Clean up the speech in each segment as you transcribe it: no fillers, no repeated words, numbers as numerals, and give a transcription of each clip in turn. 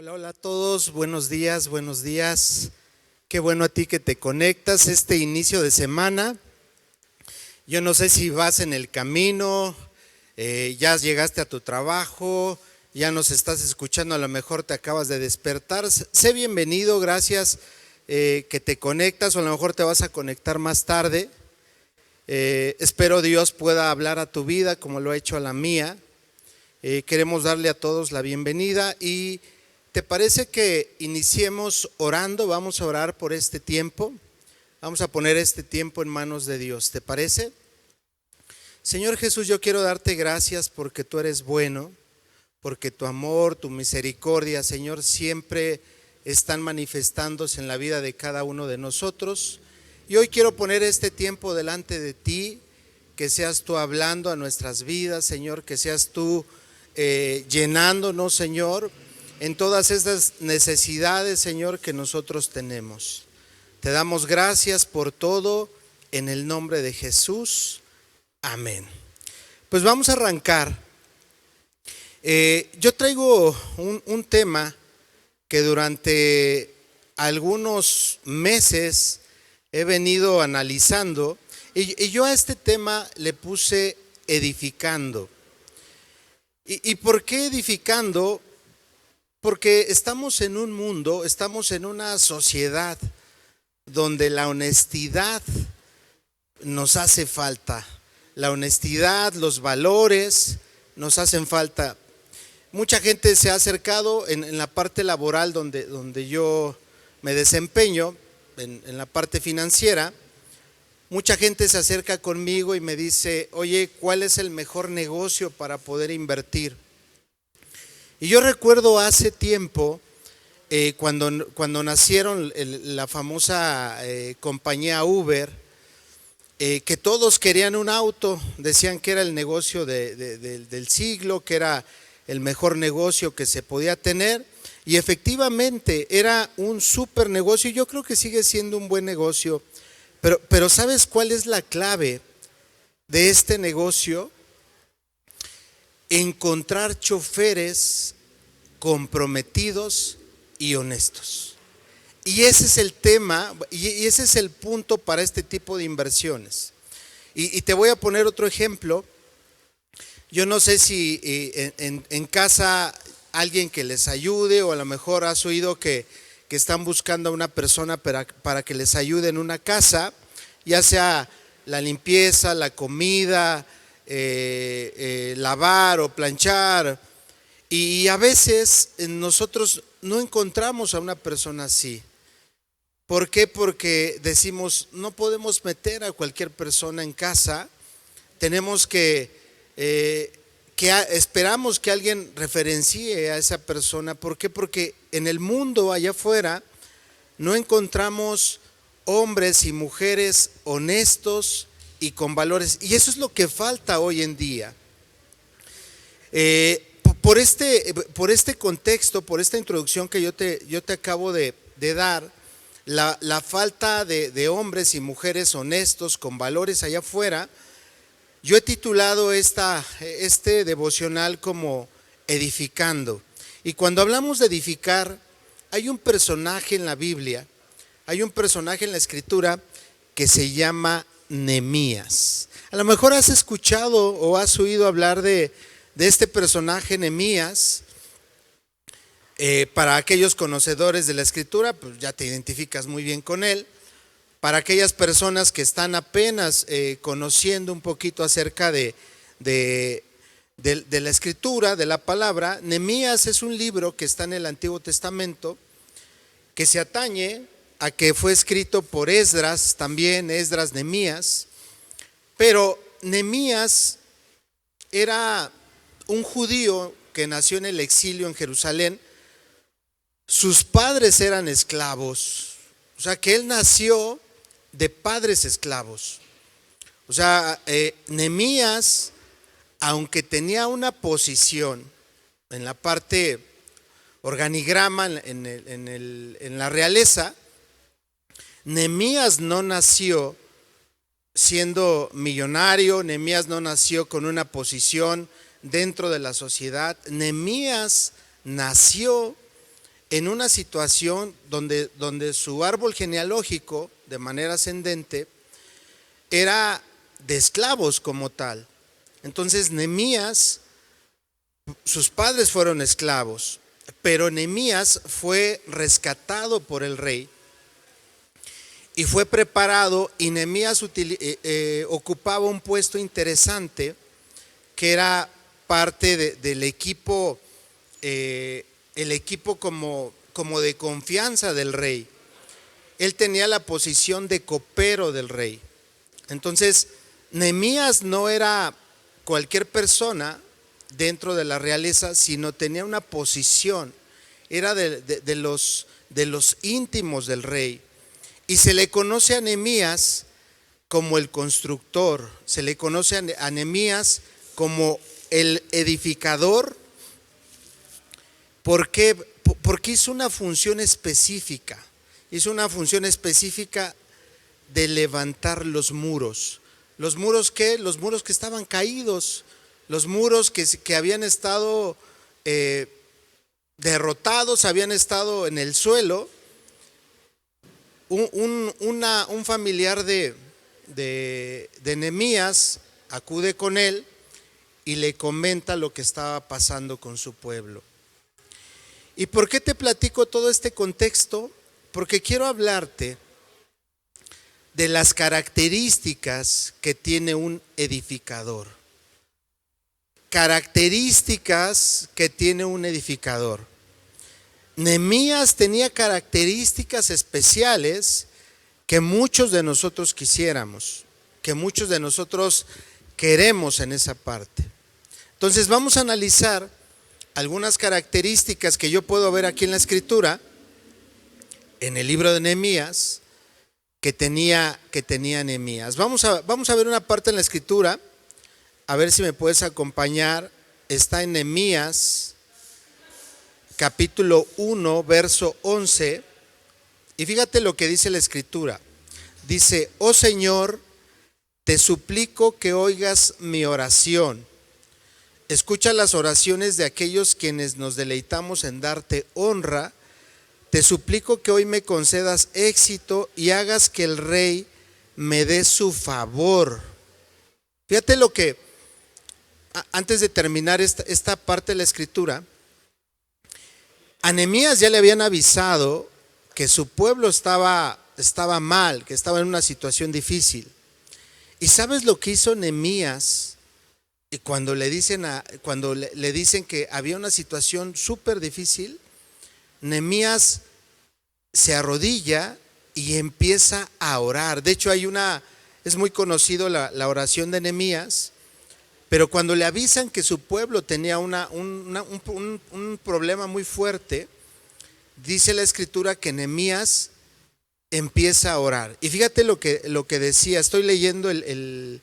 Hola, hola a todos, buenos días, buenos días. Qué bueno a ti que te conectas este inicio de semana. Yo no sé si vas en el camino, ya llegaste a tu trabajo, ya nos estás escuchando, a lo mejor te acabas de despertar. Sé bienvenido, gracias que te conectas, o a lo mejor te vas a conectar más tarde. Espero Dios pueda hablar a tu vida como lo ha hecho a la mía. Queremos darle a todos la bienvenida y ¿te parece que iniciemos orando? Vamos a orar por este tiempo. Vamos a poner este tiempo en manos de Dios. ¿Te parece? Señor Jesús, yo quiero darte gracias porque tú eres bueno, porque tu amor, tu misericordia, Señor, siempre están manifestándose en la vida de cada uno de nosotros. Y hoy quiero poner este tiempo delante de ti, que seas tú hablando a nuestras vidas, Señor, que seas tú llenándonos, Señor, en todas estas necesidades, Señor, que nosotros tenemos. Te damos gracias por todo, en el nombre de Jesús. Amén. Pues vamos a arrancar. Yo traigo un tema que durante algunos meses he venido analizando y yo a este tema le puse edificando. ¿Y por qué edificando? Porque estamos en un mundo, estamos en una sociedad donde la honestidad nos hace falta. La honestidad, los valores nos hacen falta. Mucha gente se ha acercado en la parte laboral donde yo me desempeño, en la parte financiera. Mucha gente se acerca conmigo y me dice, oye, ¿cuál es el mejor negocio para poder invertir? Y yo recuerdo hace tiempo, cuando nacieron la famosa compañía Uber, que todos querían un auto, decían que era el negocio del siglo, que era el mejor negocio que se podía tener, y efectivamente era un súper negocio, y yo creo que sigue siendo un buen negocio, pero ¿sabes cuál es la clave de este negocio? Encontrar choferes comprometidos y honestos. Y ese es el tema, y ese es el punto para este tipo de inversiones. Y te voy a poner otro ejemplo. Yo no sé si en casa alguien que les ayude, o a lo mejor has oído que están buscando a una persona para que les ayude en una casa, ya sea la limpieza, la comida, lavar o planchar. Y a veces nosotros no encontramos a una persona así. ¿Por qué? Porque decimos, no podemos meter a cualquier persona en casa, tenemos que esperamos que alguien referencie a esa persona. ¿Por qué? Porque en el mundo allá afuera no encontramos hombres y mujeres honestos y con valores. Y eso es lo que falta hoy en día. Por este contexto, por esta introducción que yo te acabo de dar, la falta de hombres y mujeres honestos con valores allá afuera, yo he titulado este devocional como edificando. Y cuando hablamos de edificar, hay un personaje en la Biblia, hay un personaje en la Escritura que se llama Nehemías. A lo mejor has escuchado o has oído hablar de este personaje Nehemías. Para aquellos conocedores de la Escritura, pues ya te identificas muy bien con él. Para aquellas personas que están apenas conociendo un poquito acerca de la Escritura, de la palabra, Nehemías es un libro que está en el Antiguo Testamento, que se atañe a que fue escrito por Esdras, también Esdras Nehemías. Pero Nehemías era un judío que nació en el exilio en Jerusalén. Sus padres eran esclavos, o sea que él nació de padres esclavos. O sea, Nehemías, aunque tenía una posición en la parte organigrama, en la realeza, Nehemías no nació siendo millonario, Nehemías no nació con una posición dentro de la sociedad. Nehemías nació en una situación donde su árbol genealógico, de manera ascendente, era de esclavos como tal. Entonces Nehemías, sus padres fueron esclavos, pero Nehemías fue rescatado por el rey y fue preparado, y Nehemías ocupaba un puesto interesante que era parte del equipo, el equipo como de confianza del rey. Él tenía la posición de copero del rey. Entonces, Nehemías no era cualquier persona dentro de la realeza, sino tenía una posición, era de los íntimos del rey. Y se le conoce a Nehemías como el constructor, se le conoce a Nehemías como el edificador. ¿Por qué? Porque hizo una función específica. Hizo una función específica de levantar los muros. ¿Los muros qué? Los muros que estaban caídos, los muros que habían estado derrotados, habían estado en el suelo. Un familiar de Nehemías acude con él y le comenta lo que estaba pasando con su pueblo. ¿Y por qué te platico todo este contexto? Porque quiero hablarte de las características que tiene un edificador. Características que tiene un edificador. Nehemías tenía características especiales que muchos de nosotros quisiéramos, que muchos de nosotros queremos en esa parte. Entonces vamos a analizar algunas características que yo puedo ver aquí en la escritura, en el libro de Nehemías, que tenía Nehemías. Vamos a ver una parte en la escritura, a ver si me puedes acompañar. Está en Nehemías capítulo 1, verso 11, y fíjate lo que dice la escritura. Dice: oh Señor, te suplico que oigas mi oración. Escucha las oraciones de aquellos quienes nos deleitamos en darte honra. Te suplico que hoy me concedas éxito y hagas que el rey me dé su favor. Fíjate lo que, antes de terminar esta parte de la escritura, a Nehemías ya le habían avisado que su pueblo estaba mal, que estaba en una situación difícil. ¿Y sabes lo que hizo Nehemías? Y cuando le dicen que había una situación súper difícil, Nehemías se arrodilla y empieza a orar. De hecho, es muy conocido la oración de Nehemías, pero cuando le avisan que su pueblo tenía un problema muy fuerte, dice la escritura que Nehemías empieza a orar. Y fíjate lo que decía, estoy leyendo el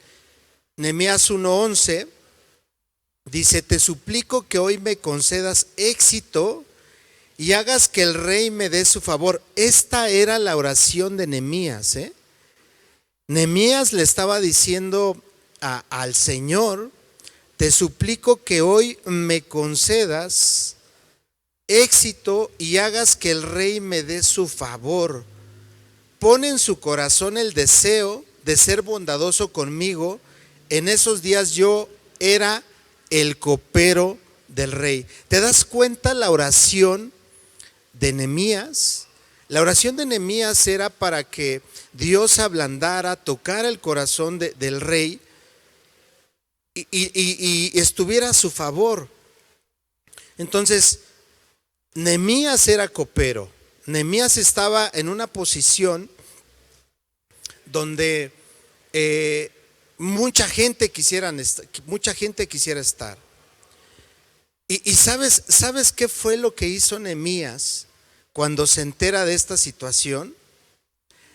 Nehemías 1:11, dice: te suplico que hoy me concedas éxito y hagas que el rey me dé su favor. Esta era la oración de Nehemías. Nehemías le estaba diciendo al Señor: te suplico que hoy me concedas éxito y hagas que el rey me dé su favor. Pone en su corazón el deseo de ser bondadoso conmigo. En esos días yo era el copero del rey. ¿Te das cuenta la oración de Nehemías? La oración de Nehemías era para que Dios ablandara, tocara el corazón del rey y estuviera a su favor. Entonces, Nehemías era copero. Nehemías estaba en una posición donde mucha gente quisiera estar. Y ¿sabes qué fue lo que hizo Nehemías cuando se entera de esta situación?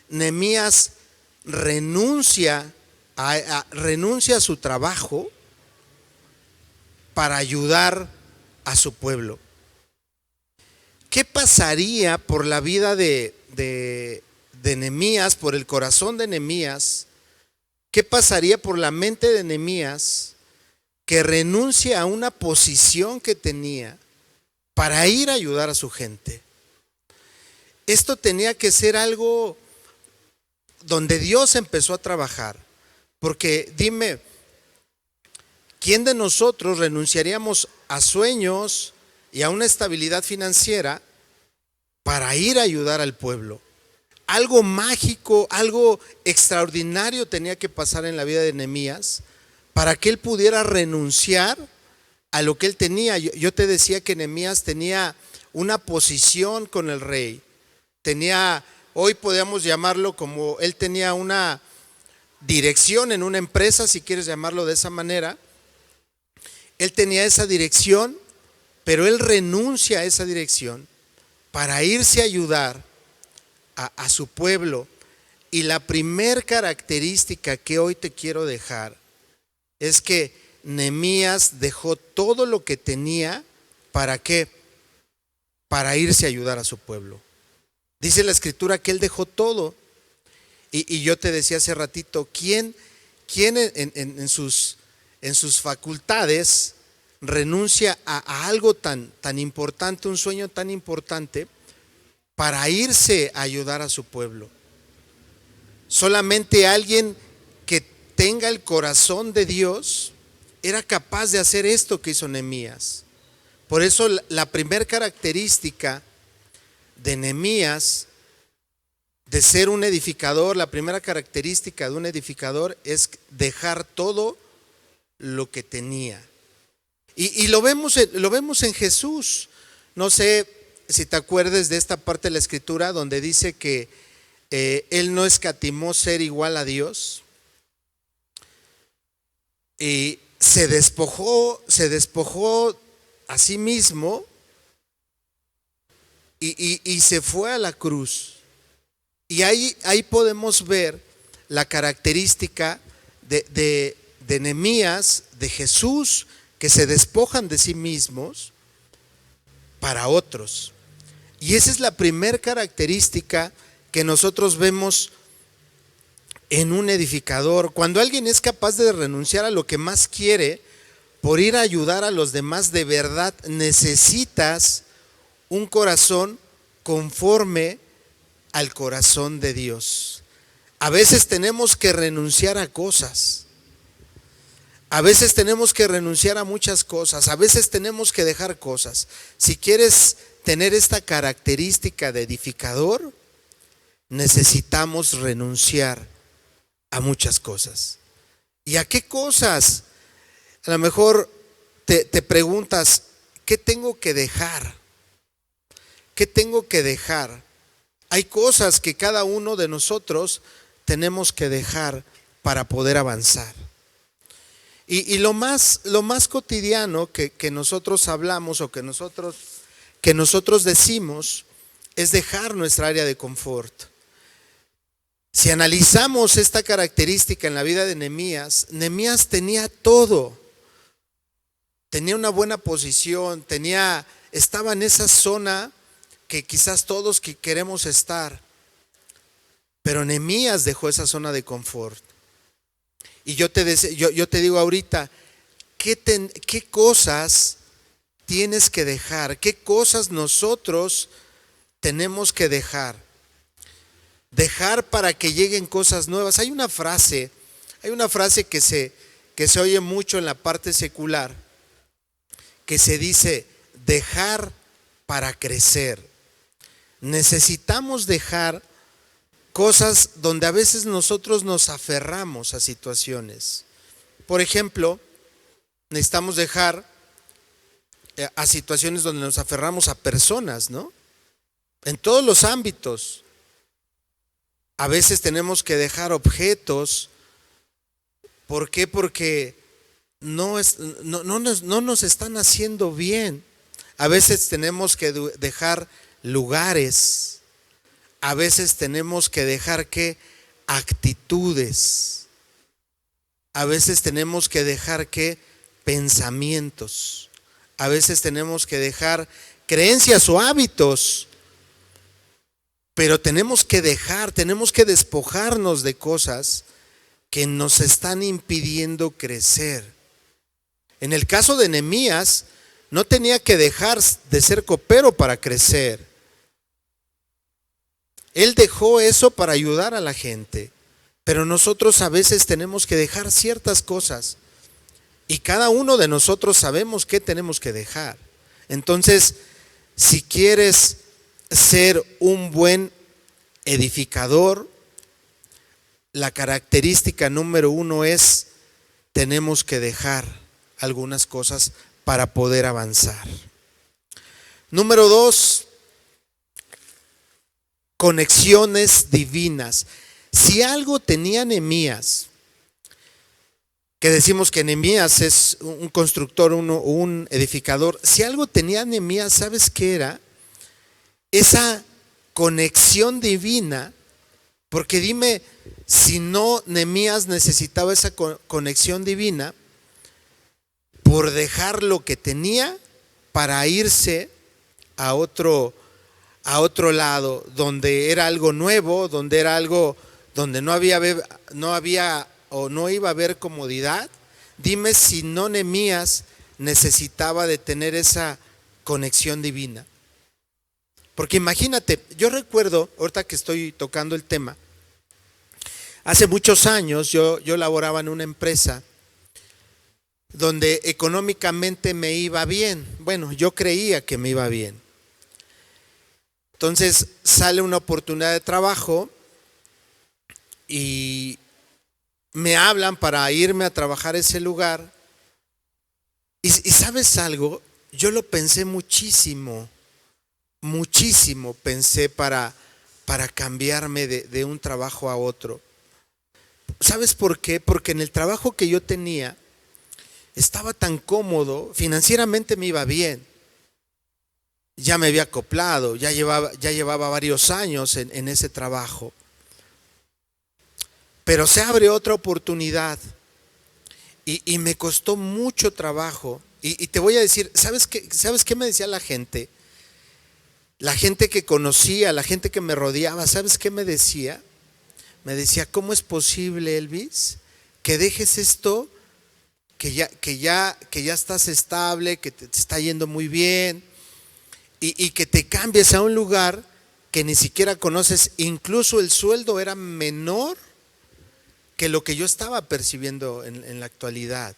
Nehemías renuncia a su trabajo para ayudar a su pueblo. ¿Qué pasaría por la vida de Nehemías, por el corazón de Nehemías? ¿Qué pasaría por la mente de Nehemías que renuncia a una posición que tenía para ir a ayudar a su gente? Esto tenía que ser algo donde Dios empezó a trabajar. Porque dime, ¿quién de nosotros renunciaríamos a sueños y a una estabilidad financiera para ir a ayudar al pueblo? Algo mágico, algo extraordinario tenía que pasar en la vida de Nehemías para que él pudiera renunciar a lo que él tenía. Yo te decía que Nehemías tenía una posición con el rey. Hoy podríamos llamarlo como él tenía una dirección en una empresa, si quieres llamarlo de esa manera. Él tenía esa dirección, pero él renuncia a esa dirección para irse a ayudar a su pueblo. Y la primer característica que hoy te quiero dejar es que Nehemías dejó todo lo que tenía. ¿Para qué? Para irse a ayudar a su pueblo. Dice la escritura que él dejó todo. Y yo te decía hace ratito, ¿quién en sus facultades renuncia a algo tan importante, un sueño tan importante, para irse a ayudar a su pueblo? Solamente alguien que tenga el corazón de Dios era capaz de hacer esto que hizo Nehemías. Por eso la primera característica de Nehemías de ser un edificador, la primera característica de un edificador es dejar todo lo que tenía. Y lo vemos en Jesús. No sé si te acuerdas de esta parte de la escritura donde dice que él no escatimó ser igual a Dios y se despojó a sí mismo y se fue a la cruz. Y ahí podemos ver la característica de Nehemías, de Jesús, que se despojan de sí mismos para otros. Y esa es la primera característica que nosotros vemos en un edificador. Cuando alguien es capaz de renunciar a lo que más quiere por ir a ayudar a los demás, de verdad necesitas un corazón conforme al corazón de Dios. A veces tenemos que renunciar a cosas. A veces tenemos que renunciar a muchas cosas. A veces tenemos que dejar cosas. Si quieres tener esta característica de edificador, necesitamos renunciar a muchas cosas. ¿Y a qué cosas? A lo mejor te preguntas, ¿qué tengo que dejar? ¿Qué tengo que dejar? Hay cosas que cada uno de nosotros tenemos que dejar para poder avanzar. Y lo más cotidiano que nosotros hablamos o que nosotros decimos es dejar nuestra área de confort. Si analizamos esta característica en la vida de Nehemías, Nehemías tenía todo. Tenía una buena posición, estaba en esa zona que quizás todos queremos estar. Pero Nehemías dejó esa zona de confort. Y yo te digo ahorita, ¿qué cosas tienes que dejar? ¿Qué cosas nosotros tenemos que dejar? Dejar para que lleguen cosas nuevas. Hay una frase que se oye mucho en la parte secular, que se dice dejar para crecer. Necesitamos dejar cosas donde a veces nosotros nos aferramos a situaciones. Por ejemplo, necesitamos dejar a situaciones donde nos aferramos a personas, ¿no? En todos los ámbitos. A veces tenemos que dejar objetos. ¿Por qué? Porque no nos están haciendo bien. A veces tenemos que dejar lugares. A veces tenemos que dejar actitudes. A veces tenemos que dejar pensamientos. A veces tenemos que dejar creencias o hábitos. Pero tenemos que despojarnos de cosas que nos están impidiendo crecer. En el caso de Nehemías, no tenía que dejar de ser copero para crecer. Él dejó eso para ayudar a la gente, pero nosotros a veces tenemos que dejar ciertas cosas y cada uno de nosotros sabemos qué tenemos que dejar. Entonces, si quieres ser un buen edificador, la característica número uno es: tenemos que dejar algunas cosas para poder avanzar. Número dos, conexiones divinas. Si algo tenía Nehemías, que decimos que Nehemías es un constructor, un edificador, si algo tenía Nehemías, ¿sabes qué era? Esa conexión divina. Porque dime, si no Nehemías necesitaba esa conexión divina por dejar lo que tenía para irse a otro lado, donde era algo nuevo, donde era algo donde no había o no iba a haber comodidad. Dime si no Nehemías necesitaba de tener esa conexión divina. Porque imagínate, yo recuerdo, ahorita que estoy tocando el tema, hace muchos años yo laboraba en una empresa donde económicamente me iba bien. Bueno, yo creía que me iba bien. Entonces sale una oportunidad de trabajo y me hablan para irme a trabajar a ese lugar. Y ¿sabes algo? Yo lo pensé muchísimo pensé para cambiarme de un trabajo a otro. ¿Sabes por qué? Porque en el trabajo que yo tenía estaba tan cómodo, financieramente me iba bien. Ya me había acoplado, ya llevaba varios años en ese trabajo. Pero se abre otra oportunidad y me costó mucho trabajo. Y te voy a decir, ¿sabes qué me decía la gente? La gente que conocía, la gente que me rodeaba, ¿sabes qué me decía? Me decía, ¿cómo es posible, Elvis, que dejes esto, que ya estás estable, que te está yendo muy bien, y que te cambies a un lugar que ni siquiera conoces? Incluso el sueldo era menor que lo que yo estaba percibiendo en la actualidad.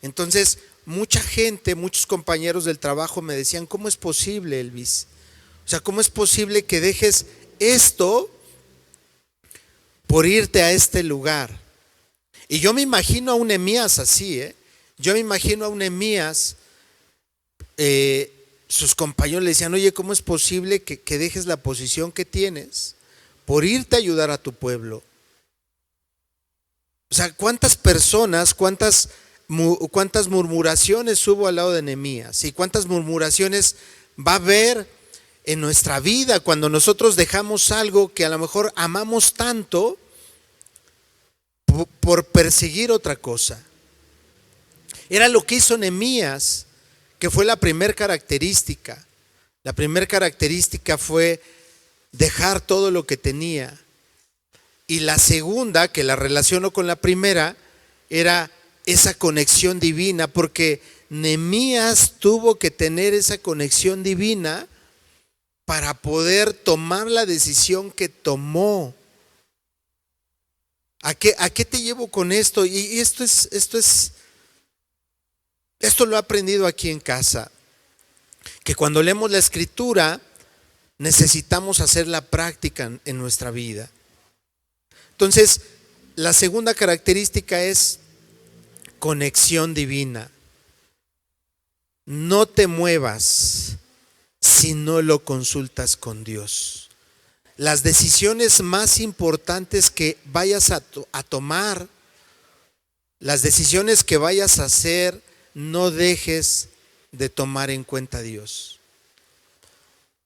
Entonces, mucha gente, muchos compañeros del trabajo me decían, ¿cómo es posible, Elvis? O sea, ¿cómo es posible que dejes esto por irte a este lugar? Y yo me imagino a un Nehemías así, Yo me imagino a un Nehemías, sus compañeros le decían, oye, ¿cómo es posible que dejes la posición que tienes por irte a ayudar a tu pueblo? O sea, ¿cuántas personas, cuántas murmuraciones hubo al lado de Nehemías? ¿Y cuántas murmuraciones va a haber en nuestra vida cuando nosotros dejamos algo que a lo mejor amamos tanto por perseguir otra cosa? Era lo que hizo Nehemías, que fue la primera característica. La primera característica fue dejar todo lo que tenía. Y la segunda, que la relaciono con la primera, era esa conexión divina, porque Nehemías tuvo que tener esa conexión divina para poder tomar la decisión que tomó. ¿A qué te llevo con esto? Y esto lo he aprendido aquí en casa, que cuando leemos la escritura necesitamos hacer la práctica en nuestra vida. Entonces, la segunda característica es conexión divina. No te muevas si no lo consultas con Dios. Las decisiones más importantes que vayas a tomar, las decisiones que vayas a hacer, no dejes de tomar en cuenta a Dios.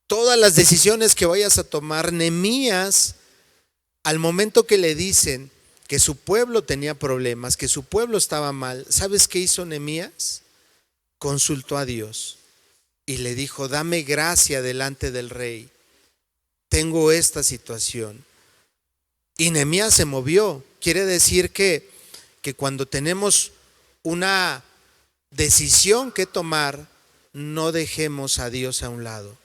Todas las decisiones que vayas a tomar, Nehemías, al momento que le dicen que su pueblo tenía problemas, que su pueblo estaba mal, ¿sabes qué hizo Nehemías? Consultó a Dios y le dijo, dame gracia delante del rey, tengo esta situación. Y Nehemías se movió. Quiere decir que cuando tenemos una decisión que tomar, no dejemos a Dios a un lado.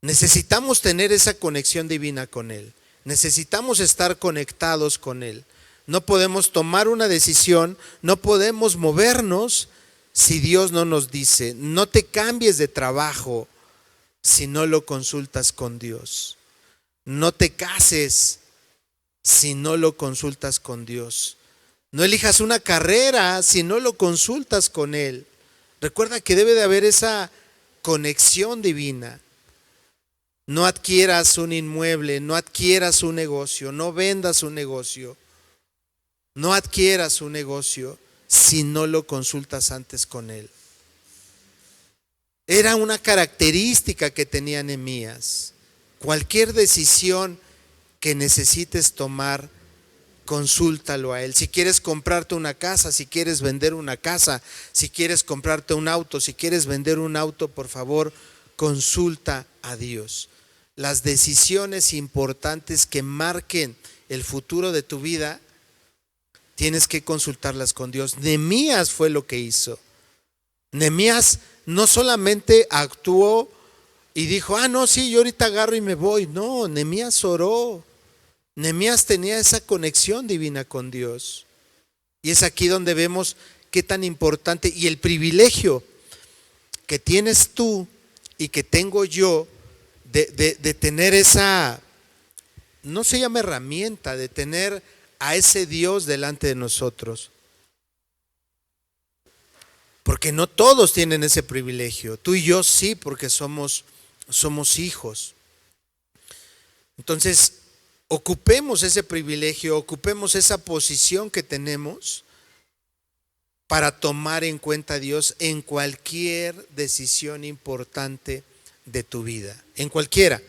Necesitamos tener esa conexión divina con Él. Necesitamos estar conectados con Él. No podemos tomar una decisión, no podemos movernos si Dios no nos dice. No te cambies de trabajo si no lo consultas con Dios. No te cases si no lo consultas con Dios. No elijas una carrera si no lo consultas con Él. Recuerda que debe de haber esa conexión divina. No adquieras un inmueble, no adquieras un negocio, no vendas un negocio, no adquieras un negocio si no lo consultas antes con Él. Era una característica que tenía Nehemías. Cualquier decisión que necesites tomar, consúltalo a Él. Si quieres comprarte una casa, si quieres vender una casa, si quieres comprarte un auto, si quieres vender un auto, por favor, consulta a Dios. Las decisiones importantes que marquen el futuro de tu vida, tienes que consultarlas con Dios. Nehemías fue lo que hizo. Nehemías no solamente actuó y dijo, no, sí, yo ahorita agarro y me voy. No, Nehemías oró. Nehemías tenía esa conexión divina con Dios. Y es aquí donde vemos qué tan importante y el privilegio que tienes tú y que tengo yo de tener esa, no se llama herramienta, de tener a ese Dios delante de nosotros. Porque no todos tienen ese privilegio. Tú y yo sí, porque somos hijos. Entonces, ocupemos ese privilegio, ocupemos esa posición que tenemos para tomar en cuenta a Dios en cualquier decisión importante de tu vida, en cualquiera.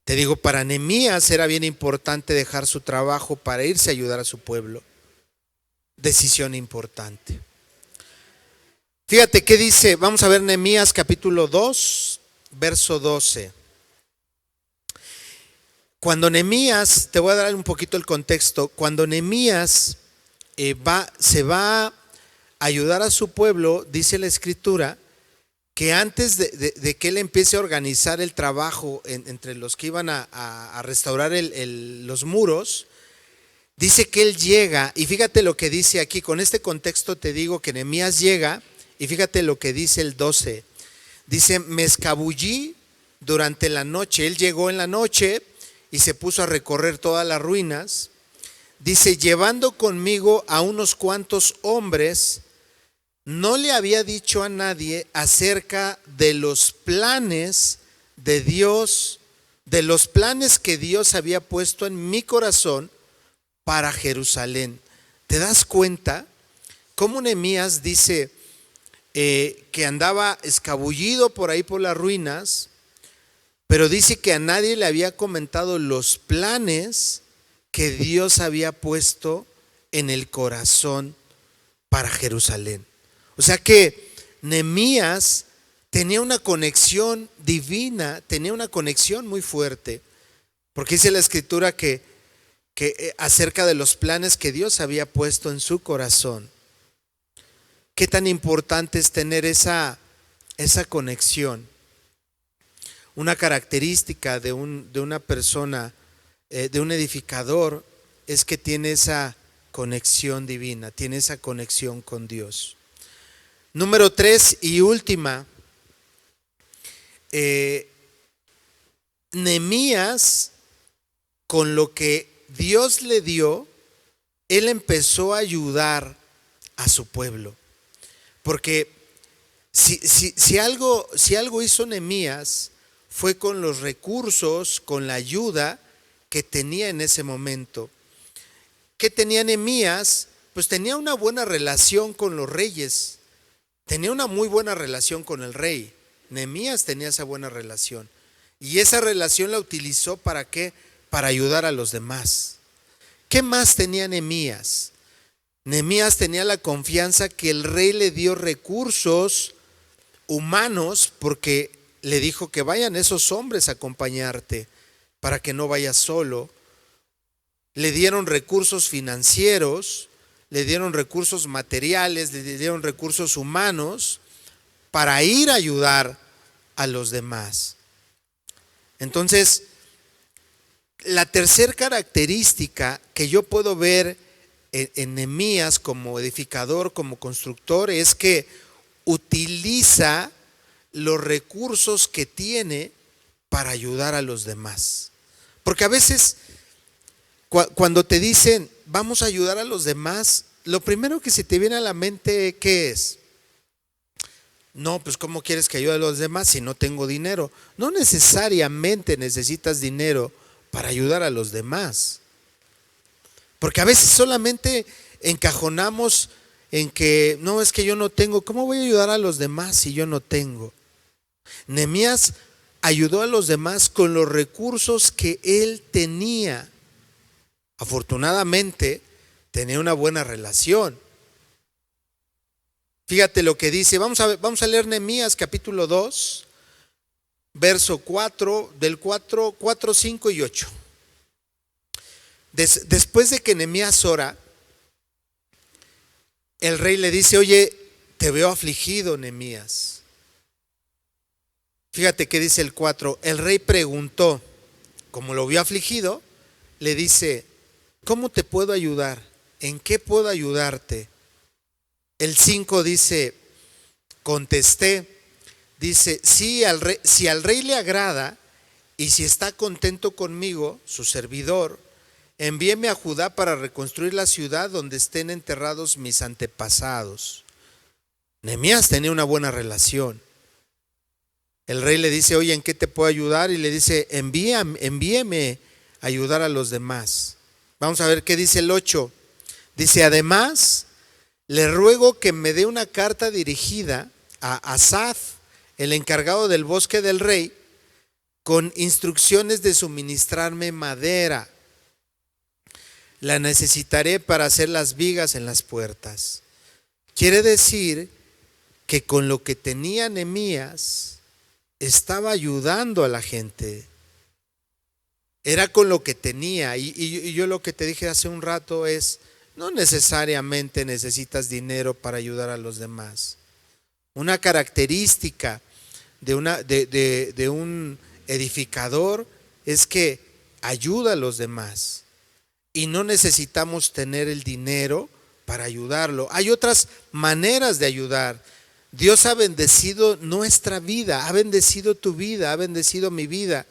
Te digo, para Nehemías era bien importante dejar su trabajo para irse a ayudar a su pueblo. Decisión importante. Fíjate qué dice, vamos a ver Nehemías capítulo 2, verso 12. Cuando Nehemías, te voy a dar un poquito el contexto, cuando Nehemías se va a ayudar a su pueblo, dice la escritura, que antes de que él empiece a organizar el trabajo entre los que iban a restaurar los muros, dice que él llega, y fíjate lo que dice aquí, con este contexto te digo que Nehemías llega, y fíjate lo que dice el 12, dice, me escabullí durante la noche, él llegó en la noche y se puso a recorrer todas las ruinas, dice, llevando conmigo a unos cuantos hombres. No le había dicho a nadie acerca de los planes de Dios, de los planes que Dios había puesto en mi corazón para Jerusalén. ¿Te das cuenta cómo Nehemías dice que andaba escabullido por ahí por las ruinas, pero dice que a nadie le había comentado los planes que Dios había puesto en el corazón para Jerusalén? O sea que Nehemías tenía una conexión divina, tenía una conexión muy fuerte, porque dice la escritura que acerca de los planes que Dios había puesto en su corazón. Qué tan importante es tener esa conexión. Una característica de una persona, de un edificador, es que tiene esa conexión divina, tiene esa conexión con Dios. Número 3 y última, Nehemías, con lo que Dios le dio, él empezó a ayudar a su pueblo. Porque si algo hizo Nehemías, fue con los recursos, con la ayuda que tenía en ese momento. ¿Qué tenía Nehemías? Pues tenía una buena relación con los reyes. Tenía una muy buena relación con el rey. Nehemías tenía esa buena relación. Y esa relación la utilizó ¿para qué? Para ayudar a los demás. ¿Qué más tenía Nehemías? Nehemías tenía la confianza que el rey le dio recursos humanos, porque le dijo que vayan esos hombres a acompañarte para que no vayas solo. Le dieron recursos financieros, le dieron recursos materiales, le dieron recursos humanos para ir a ayudar a los demás. Entonces, la tercera característica que yo puedo ver en Nehemías como edificador, como constructor, es que utiliza los recursos que tiene para ayudar a los demás. Porque a veces cuando te dicen vamos a ayudar a los demás, lo primero que se te viene a la mente, ¿qué es? No, pues ¿cómo quieres que ayude a los demás si no tengo dinero? No necesariamente necesitas dinero para ayudar a los demás. Porque a veces solamente encajonamos en que, no, es que yo no tengo, ¿cómo voy a ayudar a los demás si yo no tengo? Nehemías ayudó a los demás con los recursos que él tenía. Afortunadamente, tenía una buena relación. Fíjate lo que dice, vamos a leer Nehemías capítulo 2, verso 4, del 4, 5 y 8. Después de que Nehemías ora, el rey le dice, oye, te veo afligido, Nehemías. Fíjate qué dice el 4, el rey preguntó, como lo vio afligido, le dice, ¿cómo te puedo ayudar? ¿En qué puedo ayudarte? El 5 dice, contesté, dice, si al rey le agrada y si está contento conmigo, su servidor, envíeme a Judá para reconstruir la ciudad donde estén enterrados mis antepasados. Nehemías tenía una buena relación. El rey le dice, oye, ¿en qué te puedo ayudar? Y le dice, envíeme a ayudar a los demás. Vamos a ver qué dice el 8. Dice, además, le ruego que me dé una carta dirigida a Asaf, el encargado del bosque del rey, con instrucciones de suministrarme madera. La necesitaré para hacer las vigas en las puertas. Quiere decir que con lo que tenía Nehemías estaba ayudando a la gente. Era con lo que tenía. Y yo lo que te dije hace un rato es, no necesariamente necesitas dinero para ayudar a los demás. Una característica de un edificador es que ayuda a los demás. Y no necesitamos tener el dinero para ayudarlo. Hay otras maneras de ayudar. Dios ha bendecido nuestra vida, ha bendecido tu vida, ha bendecido mi vida.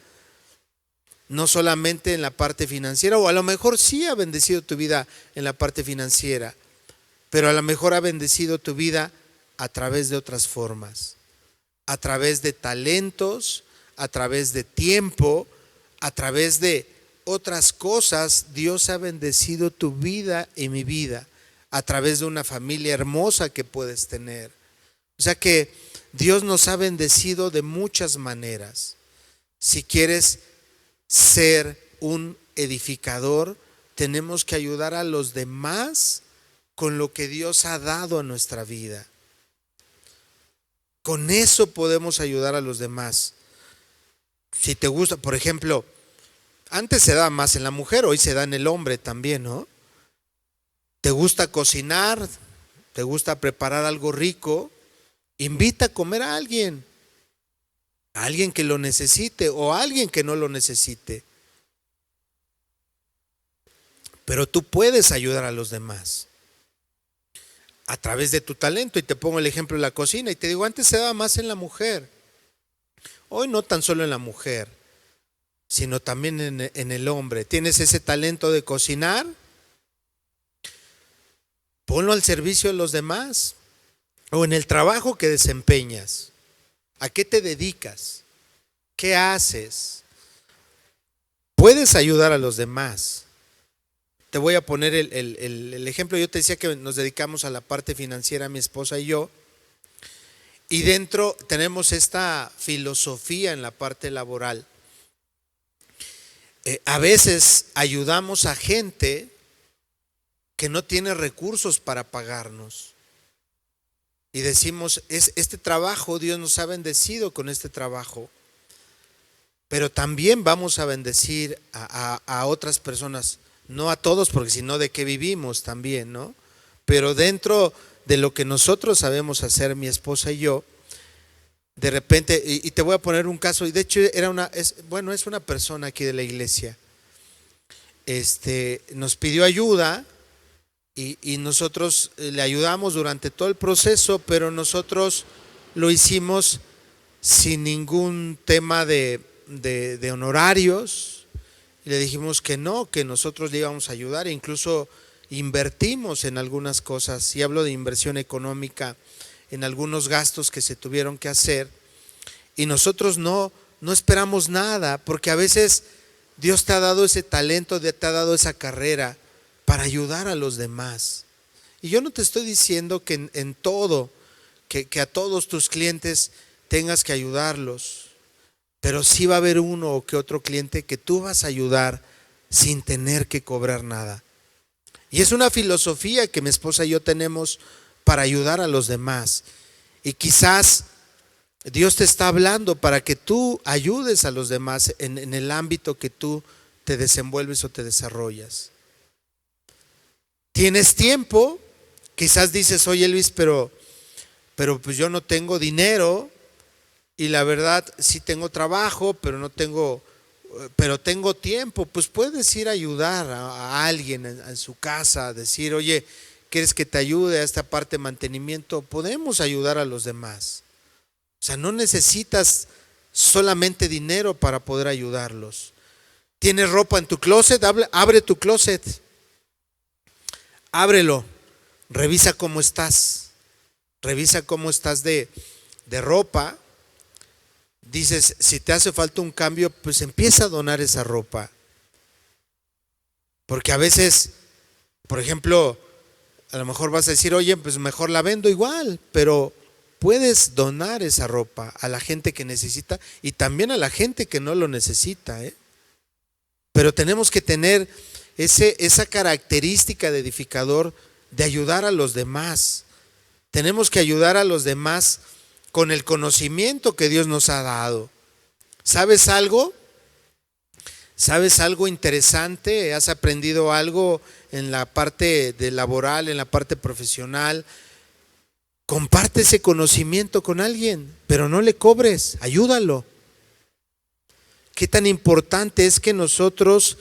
No solamente en la parte financiera, o a lo mejor sí ha bendecido tu vida en la parte financiera, pero a lo mejor ha bendecido tu vida a través de otras formas, a través de talentos, a través de tiempo, a través de otras cosas. Dios ha bendecido tu vida y mi vida a través de una familia hermosa que puedes tener. O sea que Dios nos ha bendecido de muchas maneras. Si quieres ser un edificador, tenemos que ayudar a los demás con lo que Dios ha dado a nuestra vida. Con eso podemos ayudar a los demás. Si te gusta, por ejemplo, antes se daba más en la mujer, hoy se da en el hombre también, ¿no? ¿Te gusta cocinar? ¿Te gusta preparar algo rico? Invita a comer a alguien que lo necesite o a alguien que no lo necesite. Pero tú puedes ayudar a los demás a través de tu talento. Y te pongo el ejemplo de la cocina y te digo, antes se daba más en la mujer. Hoy no tan solo en la mujer, sino también en el hombre. ¿Tienes ese talento de cocinar? Ponlo al servicio de los demás. O en el trabajo que desempeñas. ¿A qué te dedicas? ¿Qué haces? Puedes ayudar a los demás. Te voy a poner el ejemplo. Yo te decía que nos dedicamos a la parte financiera, mi esposa y yo. Y dentro tenemos esta filosofía en la parte laboral. A veces ayudamos a gente que no tiene recursos para pagarnos. Y decimos, este trabajo, Dios nos ha bendecido con este trabajo. Pero también vamos a bendecir a otras personas. No a todos, porque si no, ¿de qué vivimos también, no? Pero dentro de lo que nosotros sabemos hacer, mi esposa y yo, de repente, y te voy a poner un caso, y de hecho es una persona aquí de la iglesia, nos pidió ayuda y nosotros le ayudamos durante todo el proceso, pero nosotros lo hicimos sin ningún tema de honorarios. Y le dijimos que no, que nosotros le íbamos a ayudar, e incluso invertimos en algunas cosas, y hablo de inversión económica, en algunos gastos que se tuvieron que hacer, y nosotros no esperamos nada, porque a veces Dios te ha dado ese talento, te ha dado esa carrera para ayudar a los demás. Y yo no te estoy diciendo que en todo, que a todos tus clientes tengas que ayudarlos, pero sí va a haber uno o que otro cliente que tú vas a ayudar sin tener que cobrar nada. Y es una filosofía que mi esposa y yo tenemos para ayudar a los demás. Y quizás Dios te está hablando para que tú ayudes a los demás en el ámbito que tú te desenvuelves o te desarrollas. ¿Tienes tiempo? Quizás dices, oye Luis, pero pues yo no tengo dinero, y la verdad sí tengo trabajo, pero tengo tiempo. Pues puedes ir a ayudar a alguien en su casa, decir, oye, ¿quieres que te ayude a esta parte de mantenimiento? Podemos ayudar a los demás. O sea, no necesitas solamente dinero para poder ayudarlos. ¿Tienes ropa en tu closet? Abre tu closet. Ábrelo. Revisa cómo estás. Revisa cómo estás de ropa. Dices, si te hace falta un cambio, pues empieza a donar esa ropa. Porque a veces, por ejemplo, a lo mejor vas a decir, oye, pues mejor la vendo igual, pero puedes donar esa ropa a la gente que necesita y también a la gente que no lo necesita, Pero tenemos que tener esa característica de edificador de ayudar a los demás. Tenemos que ayudar a los demás con el conocimiento que Dios nos ha dado. ¿Sabes algo? ¿Sabes algo interesante? ¿Has aprendido algo en la parte de laboral, en la parte profesional? Comparte ese conocimiento con alguien, pero no le cobres, ayúdalo. Qué tan importante es que nosotros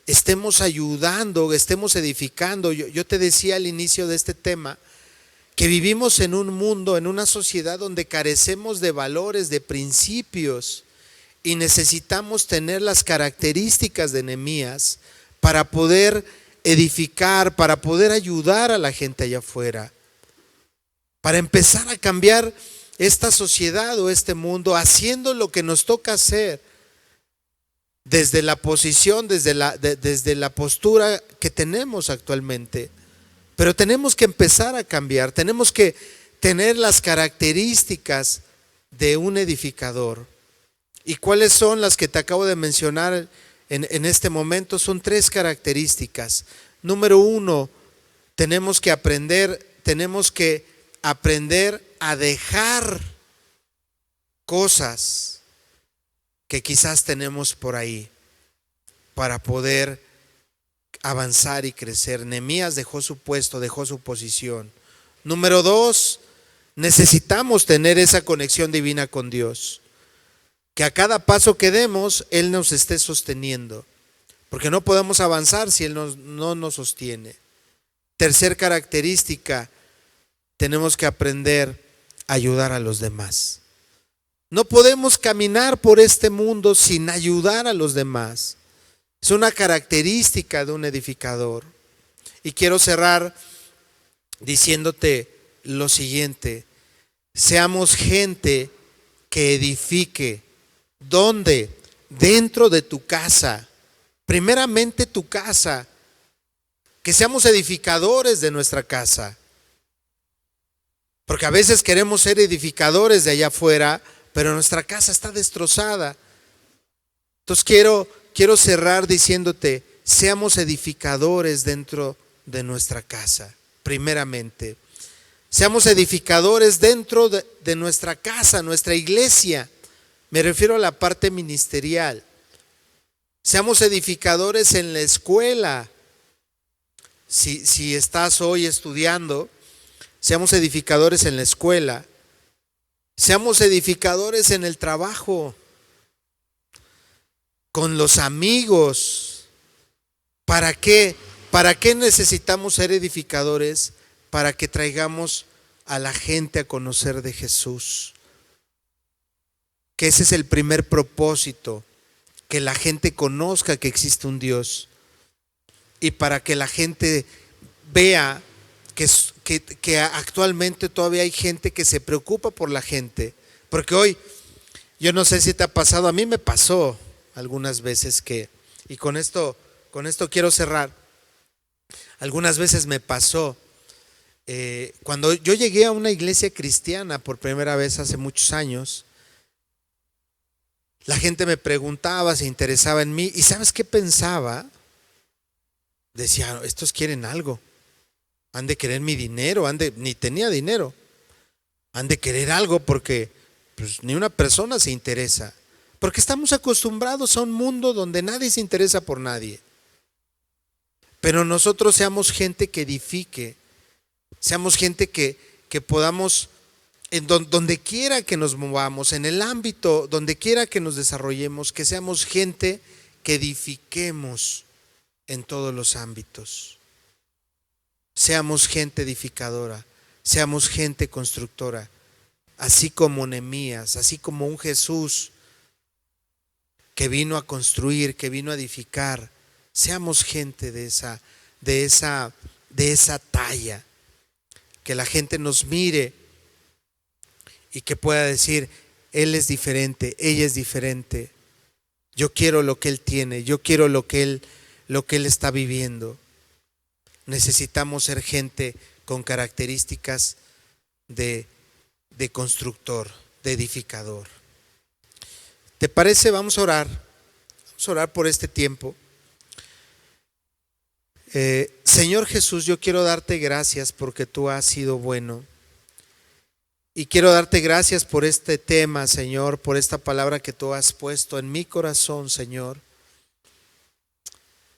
estemos ayudando, estemos edificando. Yo te decía al inicio de este tema que vivimos en un mundo, en una sociedad donde carecemos de valores, de principios, y necesitamos tener las características de Nehemías para poder edificar, para poder ayudar a la gente allá afuera, para empezar a cambiar esta sociedad o este mundo, haciendo lo que nos toca hacer desde la posición, desde la postura que tenemos actualmente. Pero tenemos que empezar a cambiar, tenemos que tener las características de un edificador. ¿Y cuáles son las que te acabo de mencionar en este momento? Son 3 características. Número 1, tenemos que aprender a dejar cosas que quizás tenemos por ahí para poder avanzar y crecer. Nehemías dejó su puesto, dejó su posición. Número 2, necesitamos tener esa conexión divina con Dios. Que a cada paso que demos, Él nos esté sosteniendo. Porque no podemos avanzar si Él no nos sostiene. Tercer característica, tenemos que aprender a ayudar a los demás. No podemos caminar por este mundo sin ayudar a los demás. Es una característica de un edificador. Y quiero cerrar diciéndote lo siguiente: seamos gente que edifique. ¿Dónde? Dentro de tu casa. Primeramente tu casa. Que seamos edificadores de nuestra casa. Porque a veces queremos ser edificadores de allá afuera, pero nuestra casa está destrozada. Entonces quiero cerrar diciéndote, seamos edificadores dentro de nuestra casa, primeramente. Seamos edificadores dentro de nuestra casa, nuestra iglesia. Me refiero a la parte ministerial. Seamos edificadores en la escuela. Si estás hoy estudiando, seamos edificadores en la escuela. Seamos edificadores en el trabajo, con los amigos. ¿Para qué? ¿Para qué necesitamos ser edificadores? Para que traigamos a la gente a conocer de Jesús. Que ese es el primer propósito, que la gente conozca que existe un Dios. Y para que la gente vea que actualmente todavía hay gente que se preocupa por la gente. Porque hoy, yo no sé si te ha pasado, a mí me pasó algunas veces y con esto quiero cerrar. Algunas veces me pasó, cuando yo llegué a una iglesia cristiana por primera vez hace muchos años, la gente me preguntaba, se interesaba en mí, y ¿sabes qué pensaba? Decía, estos quieren algo, han de querer mi dinero, ni tenía dinero, han de querer algo porque pues, ni una persona se interesa, porque estamos acostumbrados a un mundo donde nadie se interesa por nadie. Pero nosotros seamos gente que edifique, seamos gente que podamos, en donde quiera que nos movamos, en el ámbito, donde quiera que nos desarrollemos, que seamos gente que edifiquemos en todos los ámbitos. Seamos gente edificadora, seamos gente constructora, así como Nehemías, así como un Jesús que vino a construir, que vino a edificar. Seamos gente de esa talla, que la gente nos mire y que pueda decir, él es diferente, ella es diferente. Yo quiero lo que él tiene, yo quiero lo que él está viviendo. Necesitamos ser gente con características de constructor, de edificador. ¿Te parece? Vamos a orar por este tiempo. Señor Jesús, yo quiero darte gracias porque tú has sido bueno. Y quiero darte gracias por este tema, Señor, por esta palabra que tú has puesto en mi corazón, Señor.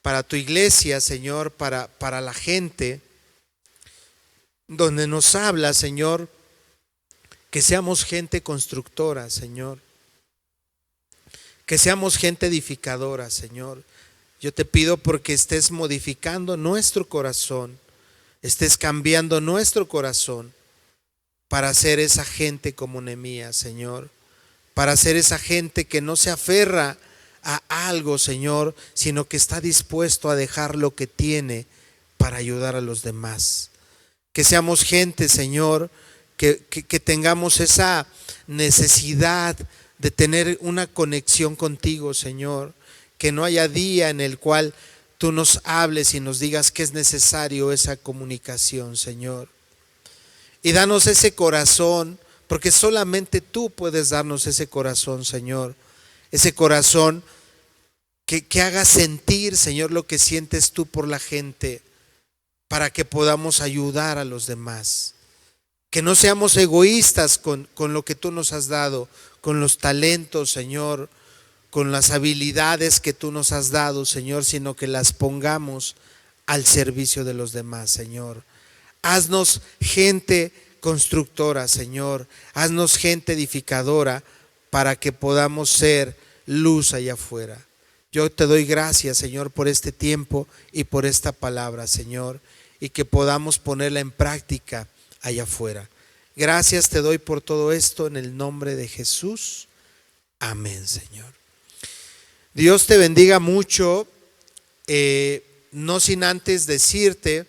Para tu iglesia, Señor, para la gente, donde nos habla, Señor, que seamos gente constructora, Señor. Que seamos gente edificadora, Señor. Yo te pido porque estés modificando nuestro corazón, estés cambiando nuestro corazón para ser esa gente como Nehemías, Señor, para ser esa gente que no se aferra a algo, Señor, sino que está dispuesto a dejar lo que tiene para ayudar a los demás. Que seamos gente, Señor, que tengamos esa necesidad de tener una conexión contigo, Señor. Que no haya día en el cual tú nos hables y nos digas que es necesario esa comunicación, Señor. Y danos ese corazón, porque solamente tú puedes darnos ese corazón, Señor. Ese corazón que haga sentir, Señor, lo que sientes tú por la gente, para que podamos ayudar a los demás. Que no seamos egoístas con lo que tú nos has dado, con los talentos, Señor, con las habilidades que tú nos has dado, Señor, sino que las pongamos al servicio de los demás, Señor. Haznos gente constructora, Señor. Haznos gente edificadora para que podamos ser luz allá afuera. Yo te doy gracias, Señor, por este tiempo y por esta palabra, Señor, y que podamos ponerla en práctica allá afuera. Gracias te doy por todo esto en el nombre de Jesús. Amén, Señor. Dios te bendiga mucho, no sin antes decirte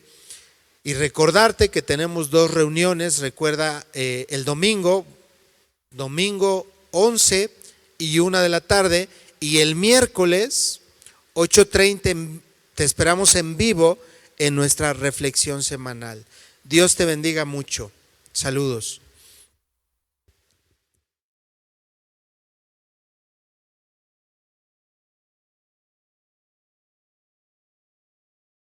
y recordarte que tenemos 2 reuniones. Recuerda el domingo 11 y 1 de la tarde, y el miércoles 8:30 te esperamos en vivo en nuestra reflexión semanal. Dios te bendiga mucho. Saludos.